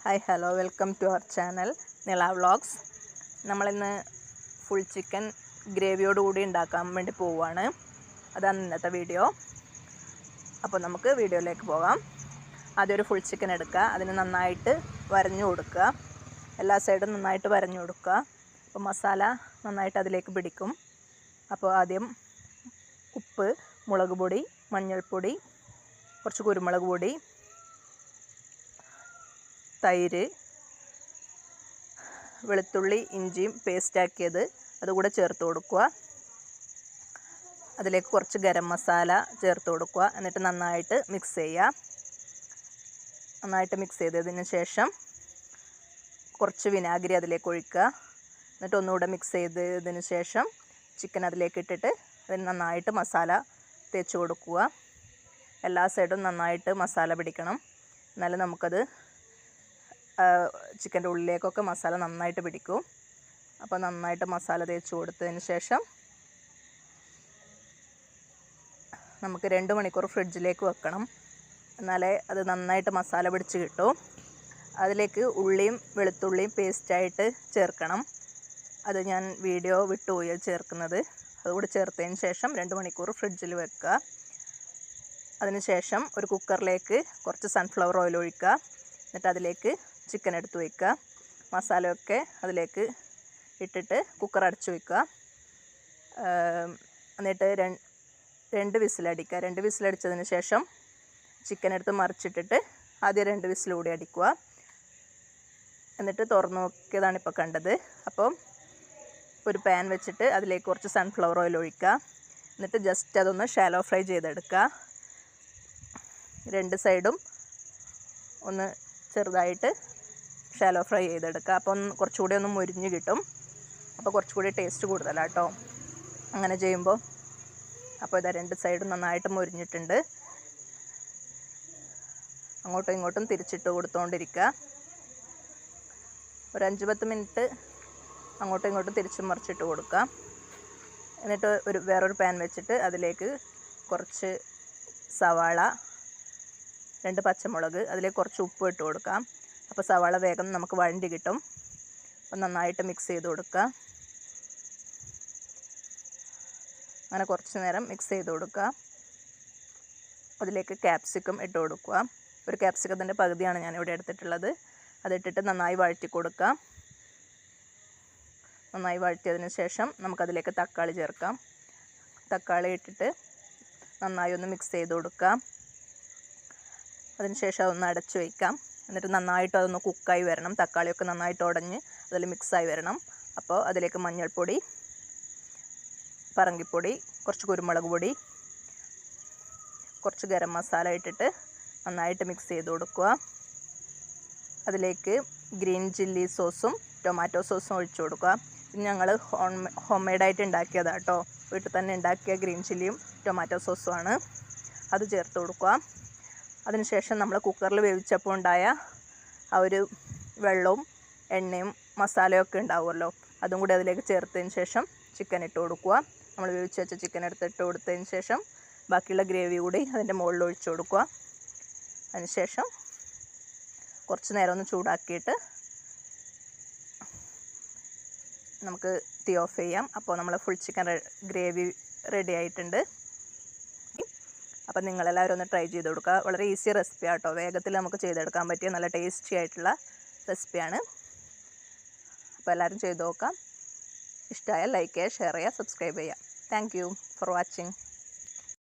Hi hello welcome to our channel Nila vlogs. നമ്മളിന്ന് full chicken ഗ്രേവിയോട് കൂടി ഉണ്ടാക്കാൻ വേണ്ടി പോവുകയാണ്. അതാണ് ഇന്നത്തെ വീഡിയോ. അപ്പോൾ നമുക്ക് വീഡിയോയിലേക്ക് പോകാം. ആദ്യം ഒരു ഫുൾ ചിക്കൻ എടുക്കുക, അതിന് നന്നായിട്ട് വരഞ്ഞു കൊടുക്കുക, എല്ലാ സൈഡും നന്നായിട്ട് വരഞ്ഞു കൊടുക്കുക. അപ്പോൾ മസാല നന്നായിട്ട് അതിലേക്ക് പിടിക്കും. അപ്പോൾ ആദ്യം ഉപ്പ്, മുളക് പൊടി, മഞ്ഞൾപ്പൊടി, കുറച്ച് കുരുമുളക് പൊടി, തൈര്, വെളുത്തുള്ളി ഇഞ്ചിയും പേസ്റ്റാക്കിയത് അതുകൂടെ ചേർത്ത് കൊടുക്കുക. അതിലേക്ക് കുറച്ച് ഗരം മസാല ചേർത്ത് കൊടുക്കുക. എന്നിട്ട് നന്നായിട്ട് മിക്സ് ചെയ്യുക. നന്നായിട്ട് മിക്സ് ചെയ്തതിന് ശേഷം കുറച്ച് വിനാഗിരി അതിലേക്ക് ഒഴിക്കുക. എന്നിട്ട് ഒന്നുകൂടെ മിക്സ് ചെയ്തതിന് ശേഷം ചിക്കൻ അതിലേക്ക് ഇട്ടിട്ട് അതിന് നന്നായിട്ട് മസാല തേച്ച് കൊടുക്കുക. എല്ലാ സൈഡും നന്നായിട്ട് മസാല പിടിക്കണം, എന്നാലും നമുക്കത് ചിക്കൻ്റെ ഉള്ളിലേക്കൊക്കെ മസാല നന്നായിട്ട് പിടിക്കും. അപ്പോൾ നന്നായിട്ട് മസാല തേച്ച് കൊടുത്തതിന് ശേഷം നമുക്ക് 2 മണിക്കൂർ ഫ്രിഡ്ജിലേക്ക് വെക്കണം, എന്നാലേ അത് നന്നായിട്ട് മസാല പിടിച്ച് കിട്ടും. അതിലേക്ക് ഉള്ളിയും വെളുത്തുള്ളിയും പേസ്റ്റായിട്ട് ചേർക്കണം. അത് ഞാൻ വീഡിയോ വിട്ടുപോയി ചേർക്കുന്നത്. അതുകൂടി ചേർത്തതിന് ശേഷം 2 മണിക്കൂർ ഫ്രിഡ്ജിൽ വെക്കുക. അതിനുശേഷം ഒരു കുക്കറിലേക്ക് കുറച്ച് സൺഫ്ലവർ ഓയിൽ ഒഴിക്കുക. എന്നിട്ട് അതിലേക്ക് ചിക്കൻ എടുത്ത് വയ്ക്കുക. മസാലയൊക്കെ അതിലേക്ക് ഇട്ടിട്ട് കുക്കർ അടച്ചു വയ്ക്കുക. എന്നിട്ട് 2 വിസിലടിക്കുക. 2 വിസിലടിച്ചതിന് ശേഷം ചിക്കൻ എടുത്ത് മറിച്ചിട്ടിട്ട് ആദ്യം 2 വിസിൽ കൂടി അടിക്കുക. എന്നിട്ട് തുറന്ന് നോക്കിയതാണ് ഇപ്പോൾ കണ്ടത്. അപ്പം ഒരു പാൻ വെച്ചിട്ട് അതിലേക്ക് കുറച്ച് സൺഫ്ലവർ ഓയിൽ ഒഴിക്കുക. എന്നിട്ട് ജസ്റ്റ് അതൊന്ന് ഷാലോ ഫ്രൈ ചെയ്തെടുക്കുക. 2 സൈഡും ഒന്ന് ചെറുതായിട്ട് ഷാലോ ഫ്രൈ ചെയ്തെടുക്കുക. അപ്പം കുറച്ചുകൂടി ഒന്ന് മുരിഞ്ഞ് കിട്ടും. അപ്പോൾ കുറച്ചുകൂടി ടേസ്റ്റ് കൂടുതലാണ് കേട്ടോ അങ്ങനെ ചെയ്യുമ്പോൾ. അപ്പോൾ ഇതാ 2 സൈഡും നന്നായിട്ട് മുരിഞ്ഞിട്ടുണ്ട്. അങ്ങോട്ടും ഇങ്ങോട്ടും തിരിച്ചിട്ട് കൊടുത്തുകൊണ്ടിരിക്കുക. ഒരു 5-10 മിനിറ്റ് അങ്ങോട്ടും ഇങ്ങോട്ടും തിരിച്ചും മറിച്ചിട്ട് കൊടുക്കുക. എന്നിട്ട് വേറൊരു പാൻ വെച്ചിട്ട് അതിലേക്ക് കുറച്ച് സവാള, 2 പച്ചമുളക്, അതിലേക്ക് കുറച്ച് ഉപ്പ് ഇട്ട് കൊടുക്കാം. അപ്പോൾ സവാള വേഗം നമുക്ക് വഴണ്ടി കിട്ടും. അപ്പോൾ നന്നായിട്ട് മിക്സ് ചെയ്ത് കൊടുക്കുക. അങ്ങനെ കുറച്ച് നേരം മിക്സ് ചെയ്ത് കൊടുക്കുക. അതിലേക്ക് ക്യാപ്സിക്കം ഇട്ട് കൊടുക്കുക. ഒരു ക്യാപ്സിക്കത്തിൻ്റെ പകുതിയാണ് ഞാനിവിടെ എടുത്തിട്ടുള്ളത്. അതിട്ടിട്ട് നന്നായി വഴറ്റി കൊടുക്കുക. നന്നായി വഴറ്റിയതിന് ശേഷം നമുക്കതിലേക്ക് തക്കാളി ചേർക്കാം. തക്കാളി ഇട്ടിട്ട് നന്നായി ഒന്ന് മിക്സ് ചെയ്ത് കൊടുക്കുക. അതിനുശേഷം അതൊന്ന് അടച്ചു വയ്ക്കാം. എന്നിട്ട് നന്നായിട്ട് അതൊന്ന് കുക്കായി വരണം. തക്കാളിയൊക്കെ നന്നായിട്ട് ഉടഞ്ഞ് അതിൽ മിക്സായി വരണം. അപ്പോൾ അതിലേക്ക് മഞ്ഞൾപ്പൊടി, പറങ്കിപ്പൊടി, കുറച്ച് കുരുമുളക് പൊടി, കുറച്ച് ഗരം മസാല ഇട്ടിട്ട് നന്നായിട്ട് മിക്സ് ചെയ്ത് കൊടുക്കുക. അതിലേക്ക് ഗ്രീൻ ചില്ലി സോസും ടൊമാറ്റോ സോസും ഒഴിച്ചു കൊടുക്കുക. ഇത് ഞങ്ങൾ ഹോം മെയ്ഡായിട്ട് ഉണ്ടാക്കിയതാണ് കേട്ടോ. വീട്ടിൽ തന്നെ ഉണ്ടാക്കിയ ഗ്രീൻ ചില്ലിയും ടൊമാറ്റോ സോസുമാണ്. അത് ചേർത്ത് കൊടുക്കുക. അതിനുശേഷം നമ്മൾ കുക്കറിൽ വേവിച്ചപ്പോൾ ഉണ്ടായ ആ ഒരു വെള്ളവും എണ്ണയും മസാലയൊക്കെ ഉണ്ടാവുമല്ലോ, അതും കൂടി അതിലേക്ക് ചേർത്തതിന് ശേഷം ചിക്കൻ ഇട്ട് കൊടുക്കുക. നമ്മൾ വേവിച്ച് വെച്ച ചിക്കൻ എടുത്തിട്ട് കൊടുത്തതിന് ശേഷം ബാക്കിയുള്ള ഗ്രേവി കൂടി അതിൻ്റെ മുകളിൽ ഒഴിച്ചു കൊടുക്കുക. അതിനുശേഷം കുറച്ച് നേരം ഒന്ന് ചൂടാക്കിയിട്ട് നമുക്ക് തീ ഓഫ് ചെയ്യാം. അപ്പോൾ നമ്മൾ ഫുൾ ചിക്കൻ ഗ്രേവി റെഡി ആയിട്ടുണ്ട്. അപ്പം നിങ്ങളെല്ലാവരും ഒന്ന് ട്രൈ ചെയ്ത് കൊടുക്കുക. വളരെ ഈസി റെസിപ്പിയാണ് കേട്ടോ. വേഗത്തിൽ നമുക്ക് ചെയ്തെടുക്കാൻ പറ്റിയ നല്ല ടേസ്റ്റി ആയിട്ടുള്ള റെസിപ്പിയാണ്. അപ്പോൾ എല്ലാവരും ചെയ്ത് നോക്കാം. ഇഷ്ടമായാൽ ലൈക്ക് ചെയ്യുക, ഷെയർ ചെയ്യുക, സബ്സ്ക്രൈബ് ചെയ്യുക. Thank you for watching.